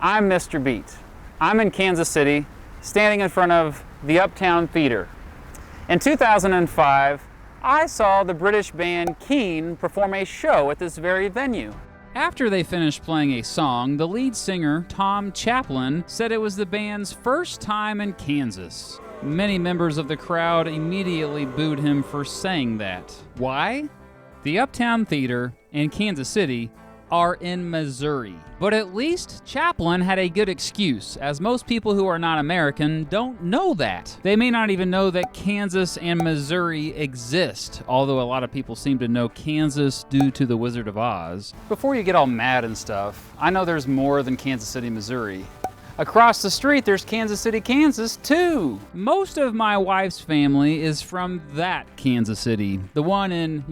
I'm Mr. Beat. I'm in Kansas City, standing in front of the Uptown Theater. In 2005, I saw the British band Keane perform a show at this very venue. After they finished playing a song, the lead singer, Tom Chaplin, said it was the band's first time in Kansas. Many members of the crowd immediately booed him for saying that. Why? The Uptown Theater in Kansas City are in Missouri. But at least Chaplin had a good excuse, as most people who are not American don't know that. They may not even know that Kansas and Missouri exist, although a lot of people seem to know Kansas due to The Wizard of Oz. Before you get all mad and stuff, I know there's more than Kansas City, Missouri. Across the street, there's Kansas City, Kansas, too. Most of my wife's family is from that Kansas City, the one in,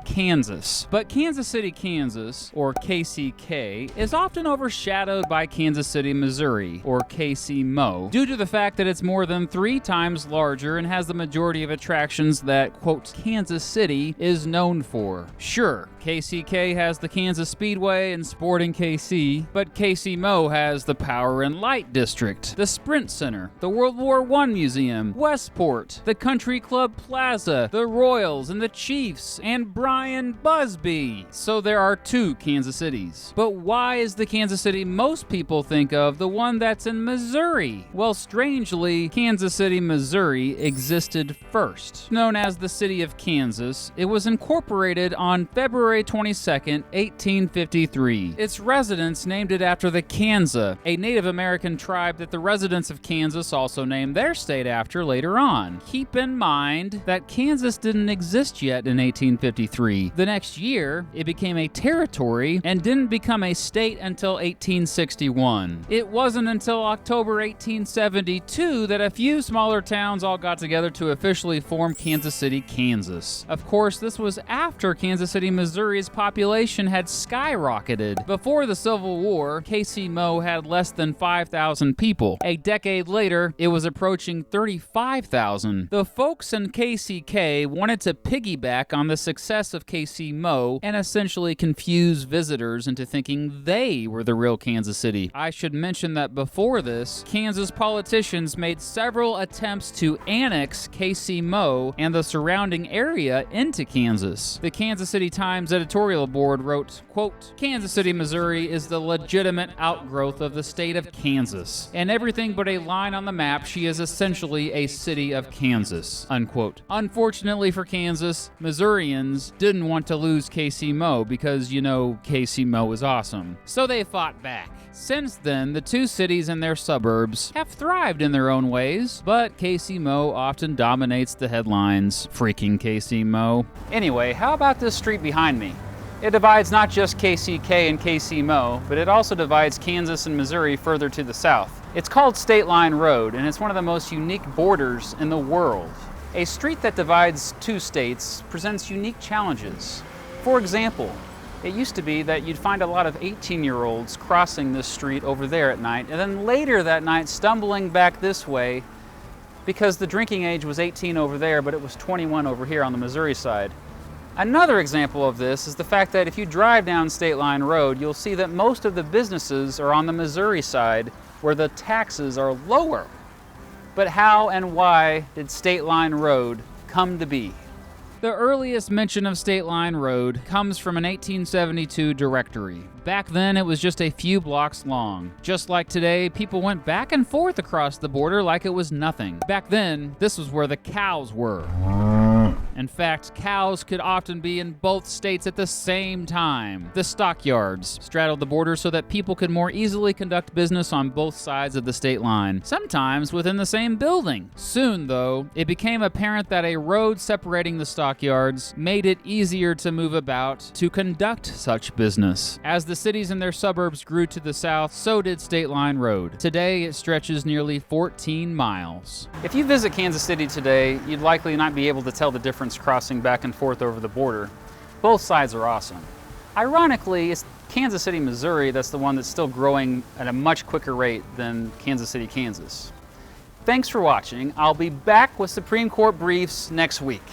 Kansas. But Kansas City, Kansas, or KCK, is often overshadowed by Kansas City, Missouri, or KCMO, due to the fact that it's more than 3 times larger and has the majority of attractions that, quote, Kansas City is known for. Sure, KCK has the Kansas Speedway and Sporting KC, but KCMO has the Power and Light District, the Sprint Center, the World War I Museum, Westport, the Country Club Plaza, the Royals and the Chiefs, and Brian Busby. So there are 2 Kansas Cities. But why is the Kansas City most people think of the one that's in Missouri? Well, strangely, Kansas City, Missouri existed first. Known as the City of Kansas, it was incorporated on February 22nd, 1853. Its residents named it after the Kansa, a Native American tribe that the residents of Kansas also named their state after later on. Keep in mind that Kansas didn't exist yet in 1853. The next year, it became a territory and didn't become a state until 1861. It wasn't until October 1872 that a few smaller towns all got together to officially form Kansas City, Kansas. Of course, this was after Kansas City, Missouri's population had skyrocketed. Before the Civil War, KCMO had less than 5,000 people. A decade later, it was approaching 35,000. The folks in KCK wanted to piggyback on the success of KCMO and essentially confuse visitors into thinking they were the real Kansas City. I should mention that before this, Kansas politicians made several attempts to annex KCMO and the surrounding area into Kansas. The Kansas City Times editorial board wrote, quote, Kansas City, Missouri is the legitimate outgrowth of the state of Kansas. And everything but a line on the map, she is essentially a city of Kansas, unquote. Unfortunately for Kansas, Missourians didn't want to lose KCMO because, KCMO is awesome. So they fought back. Since then, the 2 cities and their suburbs have thrived in their own ways, but KCMO often dominates the headlines. Freaking KCMO. Anyway, how about this street behind me? It divides not just KCK and KCMO, but it also divides Kansas and Missouri further to the south. It's called State Line Road, and it's one of the most unique borders in the world. A street that divides 2 states presents unique challenges. For example, it used to be that you'd find a lot of 18-year-olds crossing this street over there at night, and then later that night stumbling back this way because the drinking age was 18 over there, but it was 21 over here on the Missouri side. Another example of this is the fact that if you drive down State Line Road, you'll see that most of the businesses are on the Missouri side where the taxes are lower. But how and why did State Line Road come to be? The earliest mention of State Line Road comes from an 1872 directory. Back then, it was just a few blocks long. Just like today, people went back and forth across the border like it was nothing. Back then, this was where the cows were. In fact, cows could often be in both states at the same time. The stockyards straddled the border so that people could more easily conduct business on both sides of the state line, sometimes within the same building. Soon, though, it became apparent that a road separating the stockyards made it easier to move about to conduct such business. As the cities and their suburbs grew to the south, so did State Line Road. Today, it stretches nearly 14 miles. If you visit Kansas City today, you'd likely not be able to tell the difference crossing back and forth over the border. Both sides are awesome. Ironically, it's Kansas City, Missouri that's the one that's still growing at a much quicker rate than Kansas City, Kansas. Thanks for watching. I'll be back with Supreme Court briefs next week.